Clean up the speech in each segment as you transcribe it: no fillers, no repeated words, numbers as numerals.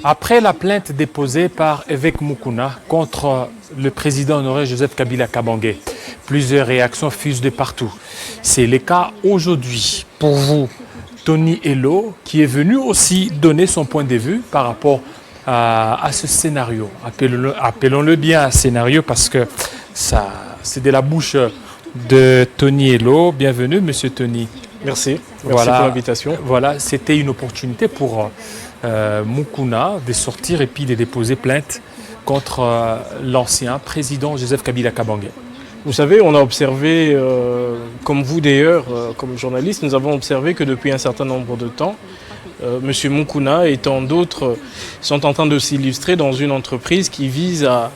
Après la plainte déposée par Évêque Mukuna contre le président honoré Joseph Kabila Kabange, plusieurs réactions fusent de partout. C'est le cas aujourd'hui pour vous, Tony Elo, qui est venu aussi donner son point de vue par rapport à ce scénario. Appelons-le bien un scénario parce que c'est de la bouche de Tony Elo. Bienvenue, monsieur Tony. Merci pour l'invitation. Voilà, c'était une opportunité pour Mukuna de sortir et puis de déposer plainte contre l'ancien président Joseph Kabila Kabange. Vous savez, on a observé, comme vous d'ailleurs, comme journaliste, nous avons observé que depuis un certain nombre de temps, M. Mukuna et tant d'autres sont en train de s'illustrer dans une entreprise qui vise à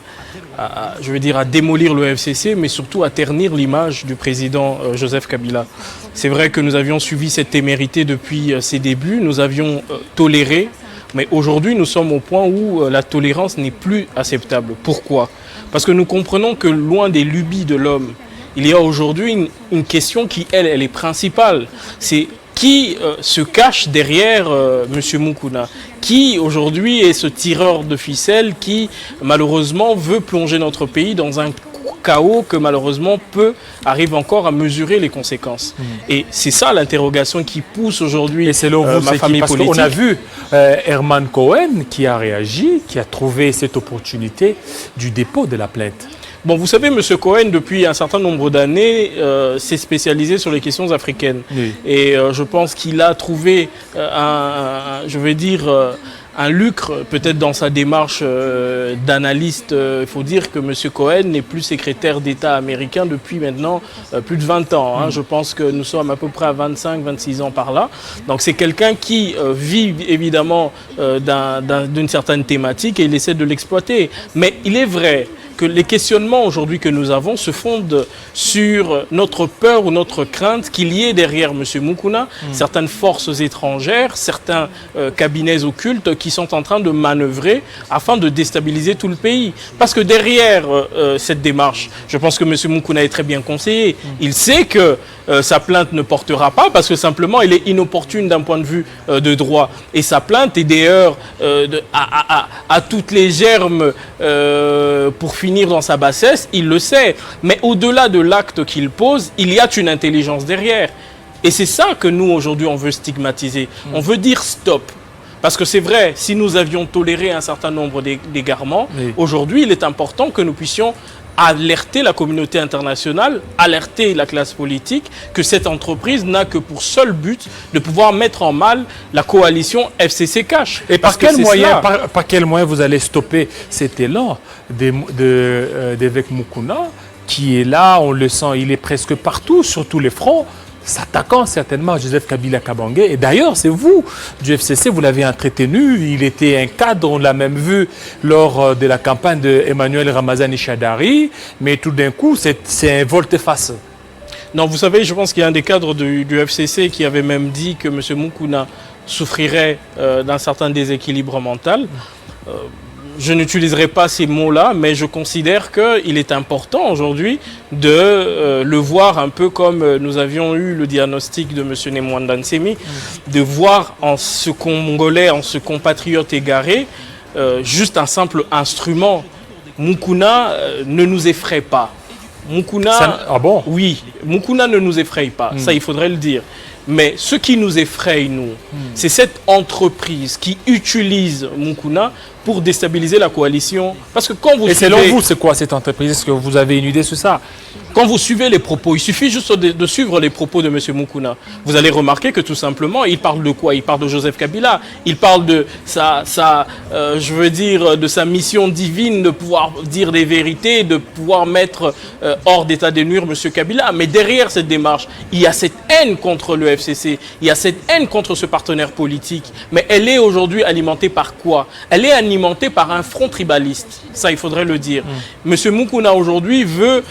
démolir le FCC, mais surtout à ternir l'image du président Joseph Kabila. C'est vrai que nous avions suivi cette témérité depuis ses débuts, nous avions toléré, mais aujourd'hui nous sommes au point où la tolérance n'est plus acceptable. Pourquoi ? Parce que nous comprenons que loin des lubies de l'homme, il y a aujourd'hui une question qui, elle est principale. C'est qui se cache derrière M. Mukuna, qui aujourd'hui est ce tireur de ficelle qui malheureusement veut plonger notre pays dans un chaos que malheureusement arrive encore à mesurer les conséquences. Et c'est ça l'interrogation qui pousse aujourd'hui ma famille politique. On a vu Herman Cohen qui a réagi, qui a trouvé cette opportunité du dépôt de la plainte. Bon, vous savez, M. Cohen, depuis un certain nombre d'années, s'est spécialisé sur les questions africaines. Oui. Et je pense qu'il a trouvé un lucre, peut-être dans sa démarche d'analyste. Il faut dire que M. Cohen n'est plus secrétaire d'État américain depuis maintenant plus de 20 ans. Je pense que nous sommes à peu près à 25-26 ans par là. Donc c'est quelqu'un qui vit évidemment d'une certaine thématique et il essaie de l'exploiter. Mais il est vrai que les questionnements aujourd'hui que nous avons se fondent sur notre peur ou notre crainte qu'il y ait derrière M. Mukuna certaines forces étrangères, certains cabinets occultes qui sont en train de manœuvrer afin de déstabiliser tout le pays. Parce que derrière cette démarche, je pense que M. Mukuna est très bien conseillé. Il sait que sa plainte ne portera pas parce que simplement elle est inopportune d'un point de vue de droit. Et sa plainte est d'ailleurs à toutes les germes pour finir dans sa bassesse, il le sait. Mais au-delà de l'acte qu'il pose, il y a une intelligence derrière. Et c'est ça que nous, aujourd'hui, on veut stigmatiser. On veut dire stop. Parce que c'est vrai, si nous avions toléré un certain nombre d'égarements, aujourd'hui, il est important que nous puissions alerter la communauté internationale, alerter la classe politique que cette entreprise n'a que pour seul but de pouvoir mettre en mal la coalition FCC Cash. Et par quel moyen vous allez stopper cet élan d'Évêque Mukuna qui est là, on le sent, il est presque partout, sur tous les fronts, s'attaquant certainement à Joseph Kabila Kabange. Et d'ailleurs, c'est vous, du FCC, vous l'avez entretenu. Il était un cadre, on l'a même vu lors de la campagne d'Emmanuel Ramazani Chadari. Mais tout d'un coup, c'est un volte-face. Non, vous savez, je pense qu'il y a un des cadres du FCC qui avait même dit que M. Mukuna souffrirait d'un certain déséquilibre mental. Je n'utiliserai pas ces mots-là, mais je considère qu'il est important aujourd'hui de le voir un peu comme nous avions eu le diagnostic de M. Nemwanda Nsemi, de voir en ce Congolais, en ce compatriote égaré, juste un simple instrument. Mukuna ne nous effraie pas. Mukuna, oui, Mukuna ne nous effraie pas, ça il faudrait le dire. Mais ce qui nous effraie, nous, c'est cette entreprise qui utilise Mukuna pour déstabiliser la coalition. Parce que quand vous selon vous, c'est quoi cette entreprise? Est-ce que vous avez une idée sur ça? Quand vous suivez les propos, il suffit juste de suivre les propos de M. Mukuna. Vous allez remarquer que tout simplement, il parle de quoi? Il parle de Joseph Kabila. Il parle de de sa mission divine de pouvoir dire des vérités, de pouvoir mettre hors d'état de nuire M. Kabila. Mais derrière cette démarche, il y a cette haine contre le FCC. Il y a cette haine contre ce partenaire politique. Mais elle est aujourd'hui alimentée par quoi? Elle est alimentée par un front tribaliste. Ça, il faudrait le dire. M. Mukuna aujourd'hui veut,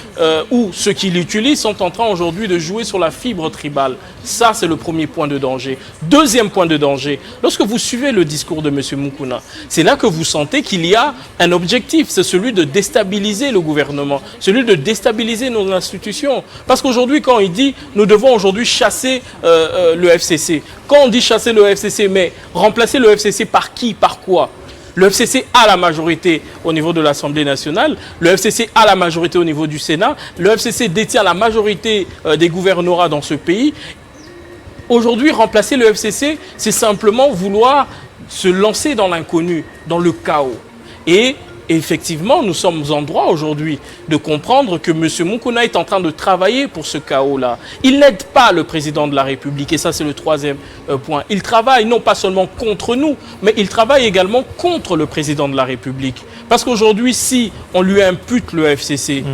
ou ceux qui l'utilisent sont en train aujourd'hui de jouer sur la fibre tribale. Ça, c'est le premier point de danger. Deuxième point de danger, lorsque vous suivez le discours de M. Mukuna, c'est là que vous sentez qu'il y a un objectif, c'est celui de déstabiliser le gouvernement, celui de déstabiliser nos institutions. Parce qu'aujourd'hui, quand il dit « nous devons aujourd'hui chasser le FCC », quand on dit chasser le FCC, mais remplacer le FCC par qui, par quoi? Le FCC a la majorité au niveau de l'Assemblée nationale, le FCC a la majorité au niveau du Sénat, le FCC détient la majorité des gouvernorats dans ce pays. Aujourd'hui, remplacer le FCC, c'est simplement vouloir se lancer dans l'inconnu, dans le chaos. Et effectivement, nous sommes en droit aujourd'hui de comprendre que M. Moukouna est en train de travailler pour ce chaos-là. Il n'aide pas le président de la République, et ça c'est le troisième point. Il travaille non pas seulement contre nous, mais il travaille également contre le président de la République. Parce qu'aujourd'hui, si on lui impute le FCC,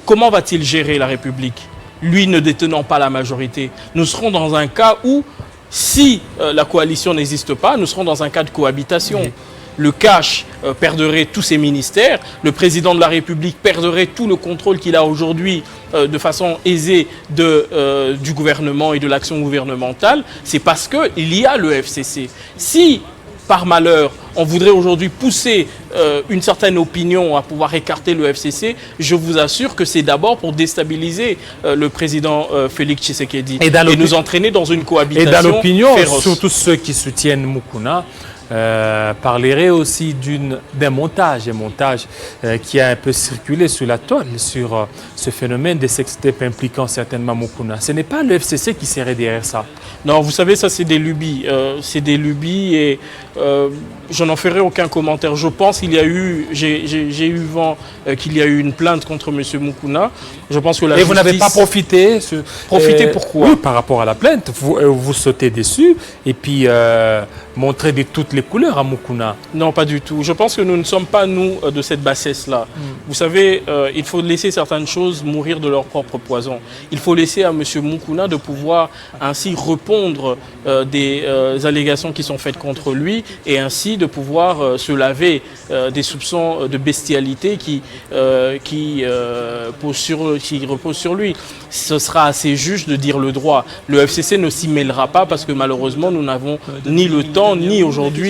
comment va-t-il gérer la République? Lui ne détenant pas la majorité. Nous serons dans un cas où, si la coalition n'existe pas, nous serons dans un cas de cohabitation. Le cash perdrait tous ses ministères, le président de la République perdrait tout le contrôle qu'il a aujourd'hui de façon aisée du gouvernement et de l'action gouvernementale. C'est parce qu'il y a le FCC. Si, par malheur, on voudrait aujourd'hui pousser une certaine opinion à pouvoir écarter le FCC, je vous assure que c'est d'abord pour déstabiliser le président Félix Tshisekedi et nous entraîner dans une cohabitation féroce. Et dans l'opinion, surtout ceux qui soutiennent Moukouna, parlerait aussi d'un montage qui a un peu circulé sur la toile sur ce phénomène des sextapes impliquant certainement Moukouna. Ce n'est pas le FCC qui serait derrière ça. Non, vous savez, ça c'est des lubies. C'est des lubies et je n'en ferai aucun commentaire. Je pense qu'il y a eu, j'ai eu vent qu'il y a eu une plainte contre M. Moukouna. Je pense que la justice... vous n'avez pas profité Profiter pourquoi? Oui, par rapport à la plainte. Vous sautez dessus et puis montrer de toutes les couleurs à Moukouna. Non, pas du tout. Je pense que nous ne sommes pas, nous, de cette bassesse-là. Vous savez, il faut laisser certaines choses mourir de leur propre poison. Il faut laisser à M. Moukouna de pouvoir ainsi répondre des allégations qui sont faites contre lui et ainsi de pouvoir se laver des soupçons de bestialité qui reposent sur lui. Ce sera à ses juges de dire le droit. Le FCC ne s'y mêlera pas parce que malheureusement, nous n'avons ni le temps, ni aujourd'hui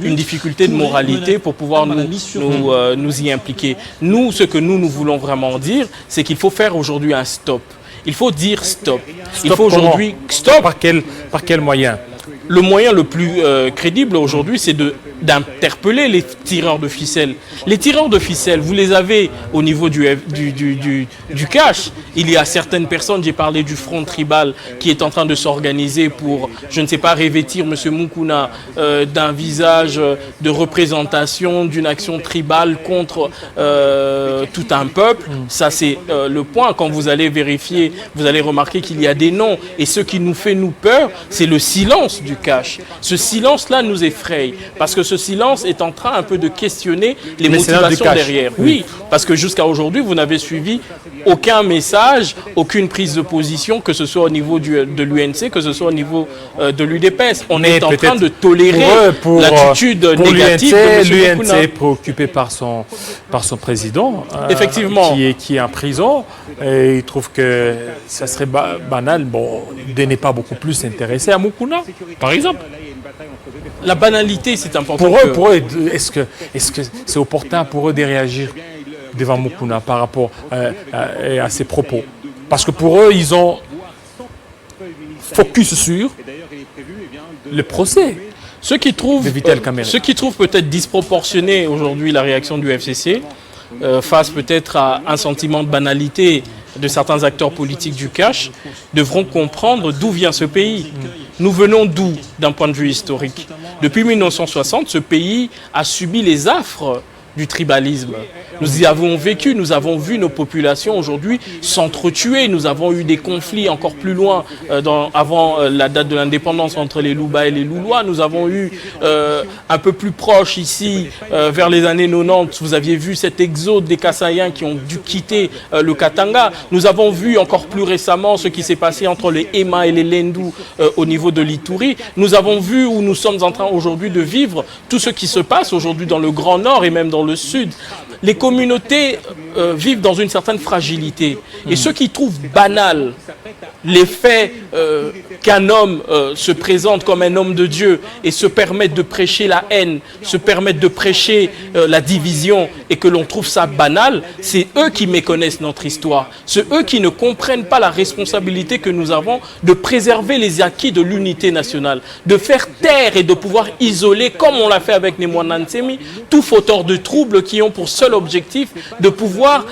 une difficulté de moralité pour pouvoir nous y impliquer. Nous, ce que nous voulons vraiment dire, c'est qu'il faut faire aujourd'hui un stop. Il faut dire stop. Il faut aujourd'hui stop. Par quel moyen? Le moyen le plus crédible aujourd'hui, c'est d'interpeller les tireurs de ficelles. Les tireurs de ficelles, vous les avez au niveau du cash. Il y a certaines personnes, j'ai parlé du front tribal qui est en train de s'organiser pour, je ne sais pas, revêtir M. Moukouna d'un visage de représentation d'une action tribale contre tout un peuple. Ça, c'est le point. Quand vous allez vérifier, vous allez remarquer qu'il y a des noms. Et ce qui nous fait peur, c'est le silence du cash. Ce silence-là nous effraie parce que ce silence est en train un peu de questionner les motivations derrière. Oui, parce que jusqu'à aujourd'hui, vous n'avez suivi aucun message, aucune prise de position, que ce soit au niveau de l'UNC, que ce soit au niveau de l'UDPS. On est en train de tolérer l'attitude négative de M. Moukouna. L'UNC est préoccupé par son président, effectivement, qui est en prison. Et il trouve que ça serait banal de ne pas beaucoup plus s'intéresser à Moukouna, par exemple. La banalité, c'est important. Pour eux, est-ce que c'est opportun pour eux de réagir devant Moukouna par rapport à ses propos? Parce que pour eux, ils ont focus sur le procès. Ceux qui trouvent peut-être disproportionné aujourd'hui la réaction du FCC face peut-être à un sentiment de banalité de certains acteurs politiques du cash, devront comprendre d'où vient ce pays. Nous venons d'où d'un point de vue historique? Depuis 1960, ce pays a subi les affres du tribalisme. Nous y avons vécu, nous avons vu nos populations aujourd'hui s'entretuer. Nous avons eu des conflits encore plus loin avant la date de l'indépendance entre les Louba et les Loulois. Nous avons eu un peu plus proche ici, vers les années 90, vous aviez vu cet exode des Kassaïens qui ont dû quitter le Katanga. Nous avons vu encore plus récemment ce qui s'est passé entre les Ema et les Lendu au niveau de l'Ituri. Nous avons vu où nous sommes en train aujourd'hui de vivre tout ce qui se passe aujourd'hui dans le Grand Nord et même dans dans le sud, les communautés vivent dans une certaine fragilité. Et ceux qui trouvent banal les faits qu'un homme se présente comme un homme de Dieu et se permettent de prêcher la haine, se permettent de prêcher la division et que l'on trouve ça banal, c'est eux qui méconnaissent notre histoire. C'est eux qui ne comprennent pas la responsabilité que nous avons de préserver les acquis de l'unité nationale, de faire taire et de pouvoir isoler, comme on l'a fait avec Némoana Nsemi, tout fauteur de troubles qui ont pour seul objectif de pouvoir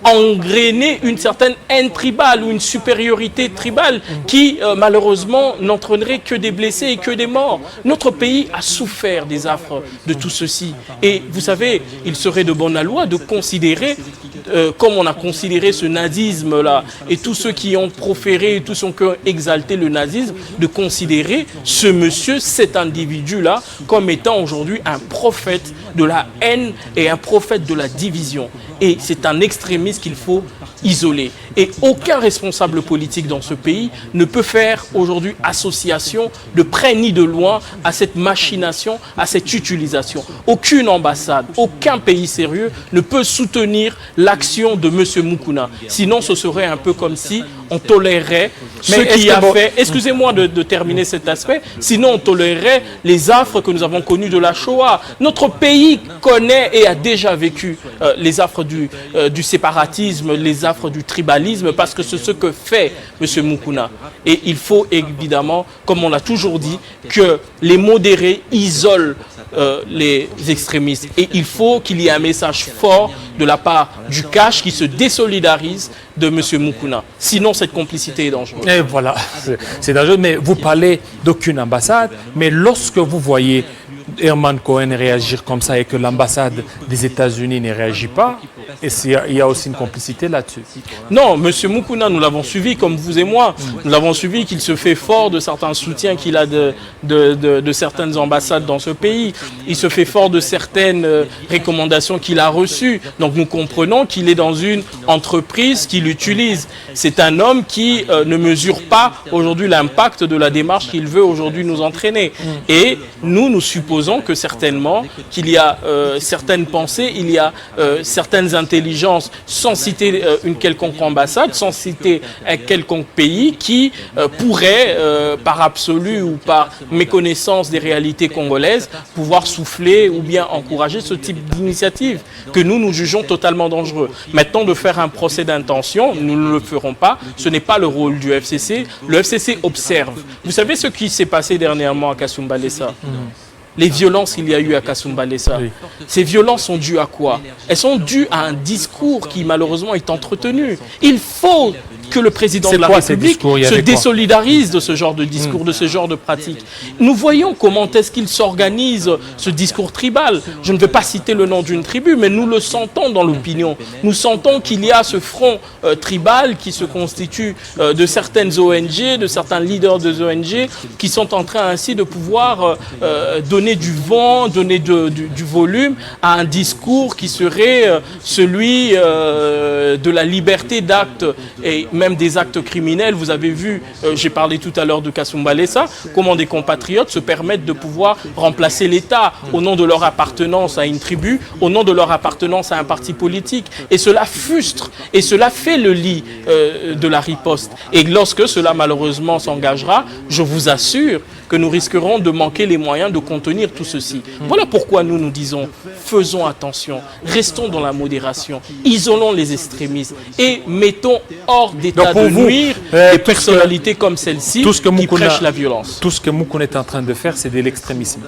engrainer une certaine haine tribale ou une supériorité tribale qui malheureusement n'entraînerait que des blessés et que des morts. Notre pays a souffert des affres de tout ceci. Et vous savez, il serait de bonne loi de considérer, comme on a considéré ce nazisme-là, et tous ceux qui ont proféré, tous ceux qui ont exalté le nazisme, de considérer ce monsieur, cet individu-là, comme étant aujourd'hui un prophète de la haine et un prophète de la division. Et c'est un extrémiste qu'il faut isoler. Et aucun responsable politique dans ce pays ne peut faire aujourd'hui association de près ni de loin à cette machination, à cette utilisation. Aucune ambassade, aucun pays sérieux ne peut soutenir l'action de M. Mukuna. Sinon, ce serait un peu comme si on tolérait ce qui a fait... Excusez-moi de terminer cet aspect. Sinon, on tolérait les affres que nous avons connues de la Shoah. Notre pays connaît et a déjà vécu les affres du séparatisme, les affres du tribalisme, parce que c'est ce que fait M. Mukuna. Et il faut évidemment, comme on l'a toujours dit, que les modérés isolent les extrémistes. Et il faut qu'il y ait un message fort de la part du cash qui se désolidarise de M. Mukuna. Sinon, cette complicité est dangereuse. Et voilà, c'est dangereux. Mais vous parlez d'aucune ambassade, mais lorsque vous voyez Herman Cohen réagir comme ça et que l'ambassade des États-Unis ne réagit pas, il y a aussi une complicité là-dessus. Non, M. Mukuna, nous l'avons suivi comme vous et moi. Nous l'avons suivi qu'il se fait fort de certains soutiens qu'il a de certaines ambassades dans ce pays. Il se fait fort de certaines recommandations qu'il a reçues. Donc nous comprenons qu'il est dans une entreprise qu'il utilise. C'est un homme qui ne mesure pas aujourd'hui l'impact de la démarche qu'il veut aujourd'hui nous entraîner. Et nous supposons que certainement qu'il y a certaines pensées, il y a certaines intelligences, sans citer une quelconque ambassade, sans citer un quelconque pays, qui pourrait, par absolu ou par méconnaissance des réalités congolaises, pouvoir souffler ou bien encourager ce type d'initiative que nous jugeons totalement dangereux. Maintenant, de faire un procès d'intention, nous ne le ferons pas. Ce n'est pas le rôle du FCC. Le FCC observe. Vous savez ce qui s'est passé dernièrement à Kasumbalesa? Les violences qu'il y a eu à Kasumbalesa. Oui. Ces violences sont dues à quoi? Elles sont dues à un discours qui malheureusement est entretenu. Il faut que le président de la République se désolidarise de ce genre de discours, de ce genre de pratique. Nous voyons comment est-ce qu'il s'organise ce discours tribal. Je ne veux pas citer le nom d'une tribu, mais nous le sentons dans l'opinion. Nous sentons qu'il y a ce front tribal qui se constitue de certaines ONG, de certains leaders de ONG qui sont en train ainsi de pouvoir donner du vent, donner du volume à un discours qui serait celui de la liberté d'actes et même des actes criminels. Vous avez vu, j'ai parlé tout à l'heure de Kasumbalesa, comment des compatriotes se permettent de pouvoir remplacer l'État au nom de leur appartenance à une tribu, au nom de leur appartenance à un parti politique. Et cela frustre, et cela fait le lit de la riposte. Et lorsque cela malheureusement s'engagera, je vous assure que nous risquerons de manquer les moyens de contenir tout ceci. Voilà pourquoi nous disons, faisons attention, restons dans la modération, isolons les extrémistes et mettons hors d'état de nuire des personnalités comme celle-ci qui prêchent la violence. Tout ce que Mukuna est en train de faire, c'est de l'extrémisme.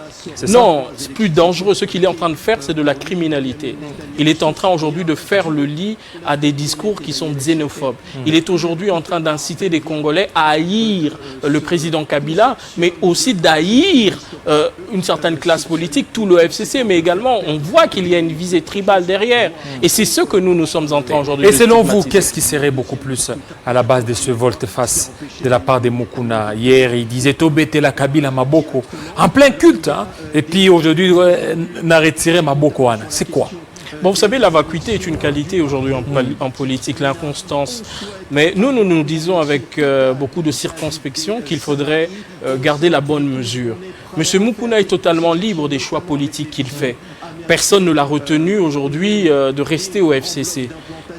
Non, c'est plus dangereux. Ce qu'il est en train de faire, c'est de la criminalité. Il est en train aujourd'hui de faire le lit à des discours qui sont xénophobes. Il est aujourd'hui en train d'inciter les Congolais à haïr le président Kabila, mais aussi d'haïr une certaine classe politique, tout le FCC, mais également on voit qu'il y a une visée tribale derrière. Et c'est ce que nous sommes en train aujourd'hui de selon vous, qu'est-ce qui serait beaucoup plus à la base de ce volte-face de la part de Mukuna? Hier, il disait Tobete la Kabila Maboko, en plein culte, hein? Et puis aujourd'hui, n'a retiré Maboko. C'est quoi? Bon, vous savez, la vacuité est une qualité aujourd'hui en politique, l'inconstance. Mais nous disons avec beaucoup de circonspection qu'il faudrait garder la bonne mesure. M. Mukuna est totalement libre des choix politiques qu'il fait. personne ne l'a retenu aujourd'hui de rester au FCC.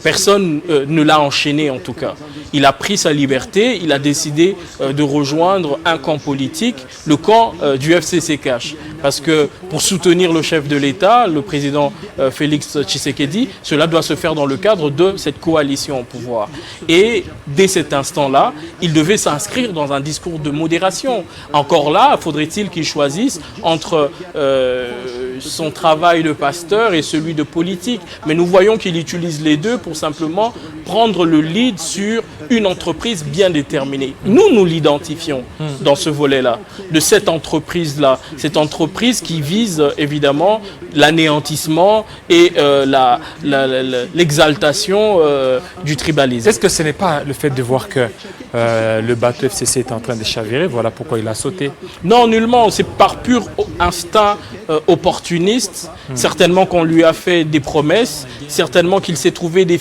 Personne ne l'a enchaîné en tout cas. Il a pris sa liberté, il a décidé de rejoindre un camp politique, le camp du FCC Cash. Parce que pour soutenir le chef de l'État, le président Félix Tshisekedi, cela doit se faire dans le cadre de cette coalition au pouvoir. Et dès cet instant-là, il devait s'inscrire dans un discours de modération. Encore là, faudrait-il qu'il choisisse entre son travail de pasteur et celui de politique. Mais nous voyons qu'il utilise les deux pour simplement prendre le lead sur une entreprise bien déterminée. Nous l'identifions dans ce volet-là, de cette entreprise-là. Cette entreprise qui vise évidemment l'anéantissement et l'exaltation du tribalisme. Est-ce que ce n'est pas le fait de voir que le bateau FCC est en train de chavirer, voilà pourquoi il a sauté? Non, nullement. C'est par pur instinct opportuniste. Certainement qu'on lui a fait des promesses. Certainement qu'il s'est trouvé des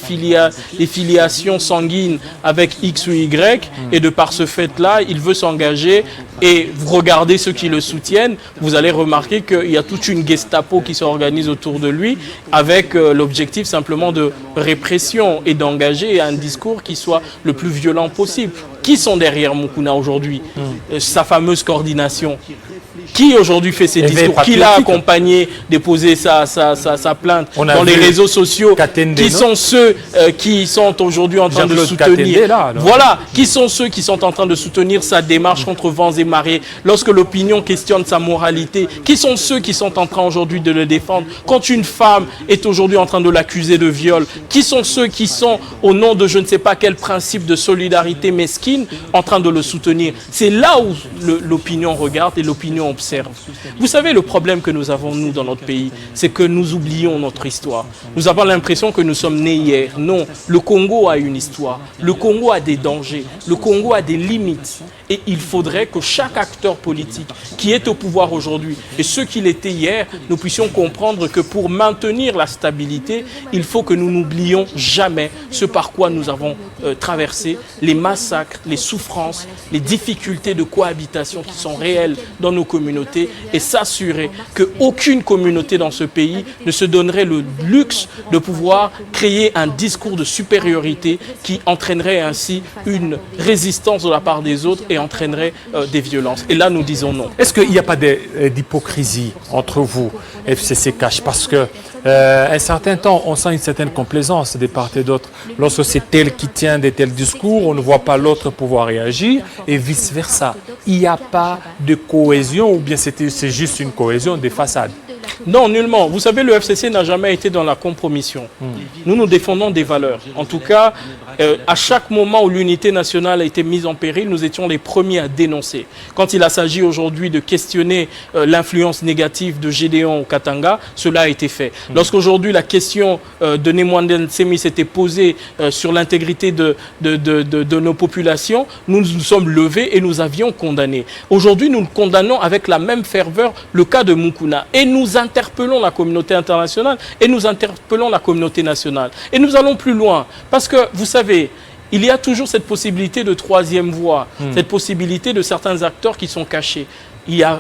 filiations sanguines avec X ou Y. Et de par ce fait-là, il veut s'engager. Et vous regardez ceux qui le soutiennent, vous allez remarquer qu'il y a toute une Gestapo qui s'organise autour de lui avec l'objectif simplement de répression et d'engager un discours qui soit le plus violent possible. Qui sont derrière Mukuna aujourd'hui? Sa fameuse coordination. Qui aujourd'hui fait ces discours? Qui l'a accompagné déposer sa plainte dans les réseaux sociaux? Qui sont ceux qui sont aujourd'hui en train de soutenir voilà, qui sont ceux qui sont en train de soutenir sa démarche contre vents et marées lorsque l'opinion questionne sa moralité? Qui sont ceux qui sont en train aujourd'hui de le défendre quand une femme est aujourd'hui en train de l'accuser de viol? Qui sont ceux qui sont au nom de je ne sais pas quel principe de solidarité mesquine en train de le soutenir? C'est là où l'opinion regarde et l'opinion observe. Vous savez, le problème que nous avons, nous, dans notre pays, c'est que nous oublions notre histoire. Nous avons l'impression que nous sommes nés hier. Non, le Congo a une histoire. Le Congo a des dangers. Le Congo a des limites. Et il faudrait que chaque acteur politique qui est au pouvoir aujourd'hui et ceux qui l'étaient hier, nous puissions comprendre que pour maintenir la stabilité, il faut que nous n'oublions jamais ce par quoi nous avons traversé, les massacres, les souffrances, les difficultés de cohabitation qui sont réelles dans nos communautés et s'assurer qu'aucune communauté dans ce pays ne se donnerait le luxe de pouvoir créer un discours de supériorité qui entraînerait ainsi une résistance de la part des autres et entraînerait des violences. Et là, nous disons non. Est-ce qu'il n'y a pas d'hypocrisie entre vous, FCC Cash? Parce que un certain temps, on sent une certaine complaisance des part et d'autre. Lorsque c'est tel qui tient de tels discours, on ne voit pas l'autre pouvoir réagir et vice-versa. Il n'y a pas de cohésion ou bien c'est juste une cohésion des façades? Non, nullement. Vous savez, le FCC n'a jamais été dans la compromission. Nous défendons des valeurs. En tout cas, à chaque moment où l'unité nationale a été mise en péril, nous étions les premiers à dénoncer. Quand il s'agit aujourd'hui de questionner l'influence négative de Gédéon au Katanga, cela a été fait. Lorsqu'aujourd'hui la question de Nemwanden Semi s'était posée sur l'intégrité de nos populations, nous nous sommes levés et nous avions condamné. Aujourd'hui, nous condamnons avec la même ferveur le cas de Mukuna. Et nous interpellons la communauté internationale et nous interpellons la communauté nationale. Et nous allons plus loin. Parce que, vous savez, il y a toujours cette possibilité de troisième voie, cette possibilité de certains acteurs qui sont cachés.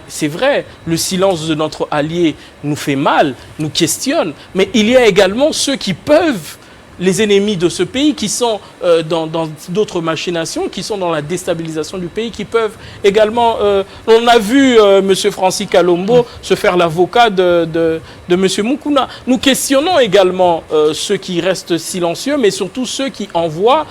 C'est vrai, le silence de notre allié nous fait mal, nous questionne, mais il y a également ceux qui peuvent, les ennemis de ce pays, qui sont dans d'autres machinations, qui sont dans la déstabilisation du pays, qui peuvent également... on a vu M. Francis Kalombo se faire l'avocat de M. Mukuna. Nous questionnons également ceux qui restent silencieux, mais surtout ceux qui envoient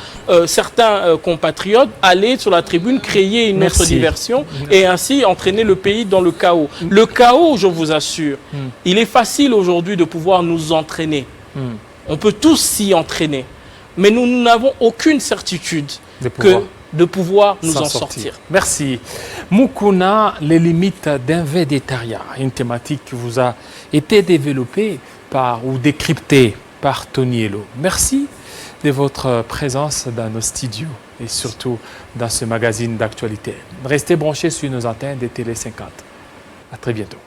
certains compatriotes aller sur la tribune, créer une autre diversion et ainsi entraîner le pays dans le chaos. Le chaos, je vous assure, il est facile aujourd'hui de pouvoir nous entraîner. On peut tous s'y entraîner, mais nous n'avons aucune certitude de pouvoir nous en sortir. Merci. Mukuna, les limites d'un végétarien, une thématique qui vous a été développée ou décryptée par Tony Elo. Merci de votre présence dans nos studios et surtout dans ce magazine d'actualité. Restez branchés sur nos antennes de Télé 50. À très bientôt.